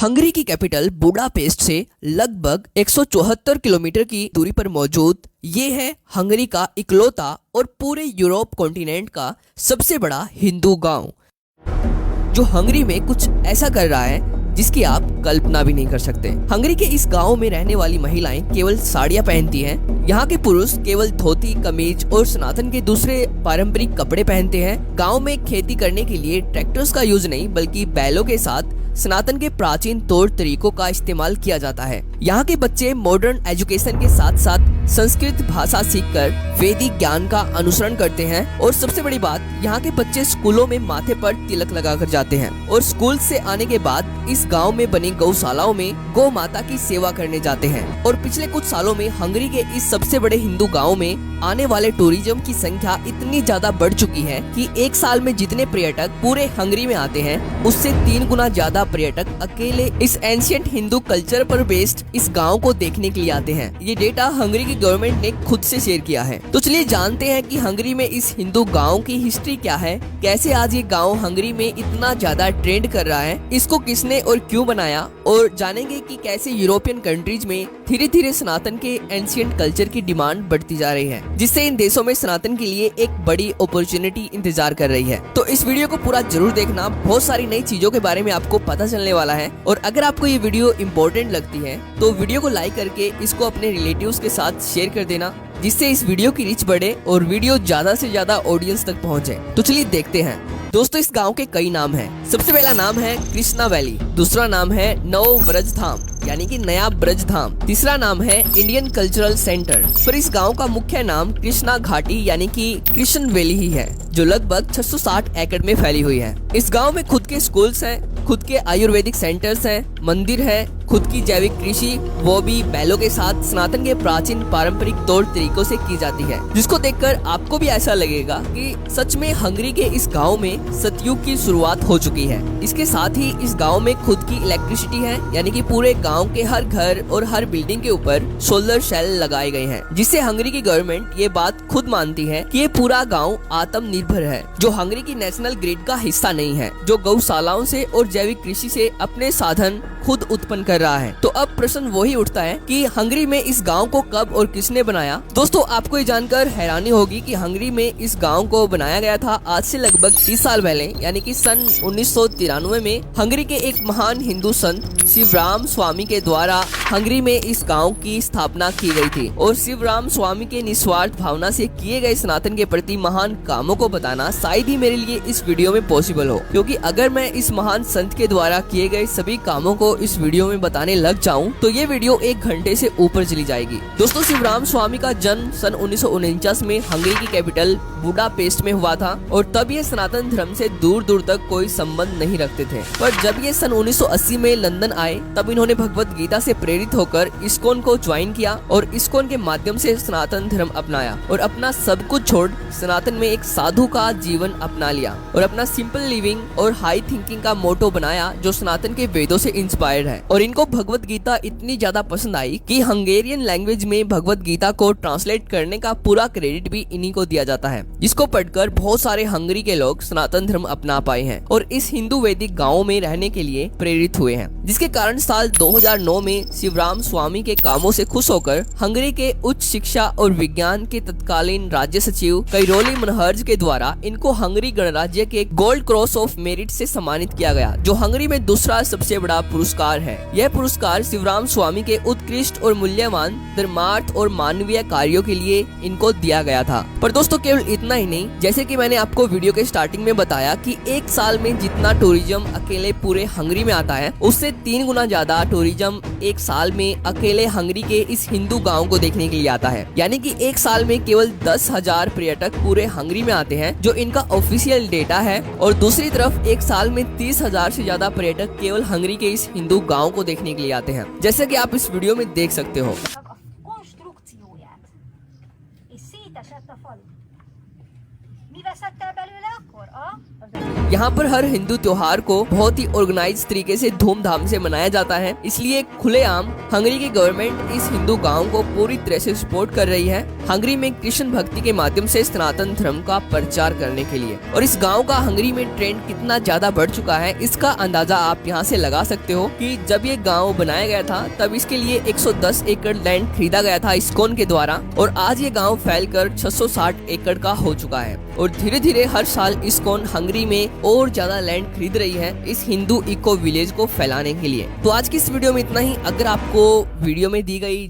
Hungary की capital Budapest से लगभग 174 किलोमीटर की दूरी पर मौजूद ये है हंगरी का इकलौता और पूरे यूरोप कॉन्टिनेंट का सबसे बड़ा हिंदू गांव, जो हंगरी में कुछ ऐसा कर रहा है जिसकी आप कल्पना भी नहीं कर सकते। हंगरी के इस गांव में रहने वाली महिलाएं केवल साड़ियां पहनती हैं। यहाँ के पुरुष केवल धोती, कमीज और सनातन के दूसरे पारंपरिक कपड़े पहनते हैं। गांव में खेती करने के लिए ट्रैक्टर्स का यूज नहीं बल्कि बैलों के साथ सनातन के प्राचीन तौर तरीकों का इस्तेमाल किया जाता है। यहाँ के बच्चे मॉडर्न एजुकेशन के साथ साथ संस्कृत भाषा सीखकर वैदिक ज्ञान का अनुसरण करते हैं और सबसे बड़ी बात, यहाँ के बच्चे स्कूलों में माथे पर तिलक लगाकर जाते हैं और स्कूल से आने के बाद इस गांव में बनी गौशालाओं में गौ माता की सेवा करने जाते हैं। और पिछले कुछ सालों में हंगरी के इस सबसे बड़े हिंदू गाँव में आने वाले टूरिज्म की संख्या इतनी ज्यादा बढ़ चुकी है कि एक साल में जितने पर्यटक पूरे हंगरी में आते हैं उससे 3 गुना ज्यादा पर्यटक अकेले इस एंशिएंट हिंदू कल्चर पर बेस्ड इस गांव को देखने के लिए आते हैं। ये डेटा हंगरी की गवर्नमेंट ने खुद से शेयर किया है। तो चलिए जानते हैं कि हंगरी में इस हिंदू गांव की हिस्ट्री क्या है, कैसे आज ये गांव हंगरी में इतना ज्यादा ट्रेंड कर रहा है, इसको किसने और क्यों बनाया, और जानेंगे कि कैसे यूरोपियन कंट्रीज में धीरे धीरे सनातन के एंशिएंट कल्चर की डिमांड बढ़ती जा रही है, जिससे इन देशों में सनातन के लिए एक बड़ी अपॉर्चुनिटी इंतजार कर रही है। तो इस वीडियो को पूरा जरूर देखना, बहुत सारी नई चीजों के बारे में आपको पता चलने वाला है। और अगर आपको ये वीडियो इम्पोर्टेंट लगती है तो वीडियो को लाइक करके इसको अपने रिलेटिव्स के साथ शेयर कर देना, जिससे इस वीडियो की रीच बढ़े और वीडियो ज्यादा से ज्यादा ऑडियंस तक पहुंचे। तो चलिए देखते हैं। दोस्तों, इस गांव के कई नाम हैं। सबसे पहला नाम है कृष्णा वैली, दूसरा नाम है नव ब्रज धाम यानी कि नया ब्रज धाम, तीसरा नाम है इंडियन कल्चरल सेंटर। पर इस गांव का मुख्य नाम कृष्णा घाटी यानी कि कृष्ण वैली ही है, जो लगभग 660 एकड़ में फैली हुई है। इस गांव में खुद के स्कूल्स हैं, खुद के आयुर्वेदिक सेंटर्स हैं, मंदिर है, खुद की जैविक कृषि, वो भी बैलों के साथ सनातन के प्राचीन पारंपरिक तौर तरीकों से की जाती है, जिसको देखकर आपको भी ऐसा लगेगा कि सच में हंगरी के इस गांव में सतयुग की शुरुआत हो चुकी है। इसके साथ ही इस गांव में खुद की इलेक्ट्रिसिटी है, यानी कि पूरे गांव के हर घर और हर बिल्डिंग के ऊपर सोलर सेल लगाए गए हैं, जिससे हंगरी की गवर्नमेंट ये बात खुद मानती है कि ये पूरा गांव आत्मनिर्भर है, जो हंगरी की नेशनल ग्रिड का हिस्सा नहीं है, जो गौशालाओं से और जैविक कृषि से अपने साधन खुद उत्पन्न कर रहा है। तो अब प्रश्न वही उठता है कि हंगरी में इस गांव को कब और किसने बनाया। दोस्तों, आपको ये जानकर हैरानी होगी कि हंगरी में इस गांव को बनाया गया था आज से लगभग 30 साल पहले, यानी कि सन 1993 में हंगरी के एक महान हिंदू संत शिवराम स्वामी के द्वारा हंगरी में इस गांव की स्थापना की गई थी। और शिवराम स्वामी के निस्वार्थ भावना से किए गए सनातन के प्रति महान कामों को बताना शायद ही मेरे लिए इस वीडियो में पॉसिबल हो, क्योंकि अगर मैं इस महान संत के द्वारा किए गए सभी कामों को इस वीडियो में बताने लग जाऊं तो ये वीडियो 1 घंटे से ऊपर चली जाएगी। दोस्तों, शिवराम स्वामी का जन्म सन 1949 में हंगरी की कैपिटल बुडापेस्ट में हुआ था और तब ये सनातन धर्म से दूर दूर तक कोई संबंध नहीं रखते थे। पर जब ये सन 1980 में लंदन आए तब इन्होंने भगवत गीता से प्रेरित होकर इस्कॉन को ज्वाइन किया और इस्कॉन के माध्यम से सनातन धर्म अपनाया और अपना सब कुछ छोड़ सनातन में एक साधु का जीवन अपना लिया और अपना सिंपल लिविंग और हाई थिंकिंग का मोटो बनाया, जो सनातन के वेदों से इंस्पायर्ड है। और इनको भगवत गीता इतनी ज्यादा पसंद आई कि हंगेरियन लैंग्वेज में भगवत गीता को ट्रांसलेट करने का पूरा क्रेडिट भी इन्हीं को दिया जाता है, जिसको पढ़कर बहुत सारे हंगरी के लोग सनातन धर्म अपना पाए हैं और इस हिंदू वैदिक गाँव में रहने के लिए प्रेरित हुए हैं, जिसके कारण साल 2009 में शिवराम स्वामी के कामों से खुश होकर हंगरी के उच्च शिक्षा और विज्ञान के तत्कालीन राज्य सचिव कैरोली मनहर्ज के द्वारा इनको हंगरी गणराज्य के गोल्ड क्रॉस ऑफ मेरिट से सम्मानित किया गया, जो हंगरी में दूसरा सबसे बड़ा पुरस्कार है। यह पुरस्कार शिवराम स्वामी के उत्कृष्ट और मूल्यवान धर्मार्थ और मानवीय कार्यों के लिए इनको दिया गया था। पर दोस्तों, केवल इतना ही नहीं, जैसे कि मैंने आपको वीडियो के स्टार्टिंग में बताया कि एक साल में जितना टूरिज्म अकेले पूरे हंगरी में आता है उससे 3 गुना ज्यादा टूरिज्म एक साल में अकेले हंगरी के इस हिंदू गांव को देखने के लिए आता है। यानी कि एक साल में केवल 10,000 पर्यटक पूरे हंगरी में आते हैं, जो इनका ऑफिशियल डेटा है। और दूसरी तरफ एक साल में 30,000 से ज्यादा पर्यटक केवल हंगरी के इस हिंदू गांव को देखने के लिए आते हैं, जैसे कि आप इस वीडियो में देख सकते हो। यहाँ पर हर हिंदू त्योहार को बहुत ही ऑर्गेनाइज तरीके से धूमधाम से मनाया जाता है, इसलिए खुलेआम हंगरी की गवर्नमेंट इस हिंदू गांव को पूरी तरह से सपोर्ट कर रही है हंगरी में कृष्ण भक्ति के माध्यम से सनातन धर्म का प्रचार करने के लिए। और इस गांव का हंगरी में ट्रेंड कितना ज्यादा बढ़ चुका है, इसका अंदाजा आप यहाँ से लगा सकते हो कि जब ये गांव बनाया गया था तब इसके लिए 110 एकड़ लैंड खरीदा गया था इस्कॉन के द्वारा, और आज ये गांव फैलकर 660 एकड़ का हो चुका है। और धीरे धीरे हर साल इस्कॉन हंगरी में और ज्यादा लैंड खरीद रही है इस हिंदू इको विलेज को फैलाने के लिए। तो आज की इस वीडियो में इतना ही। अगर आपको वीडियो में दी गई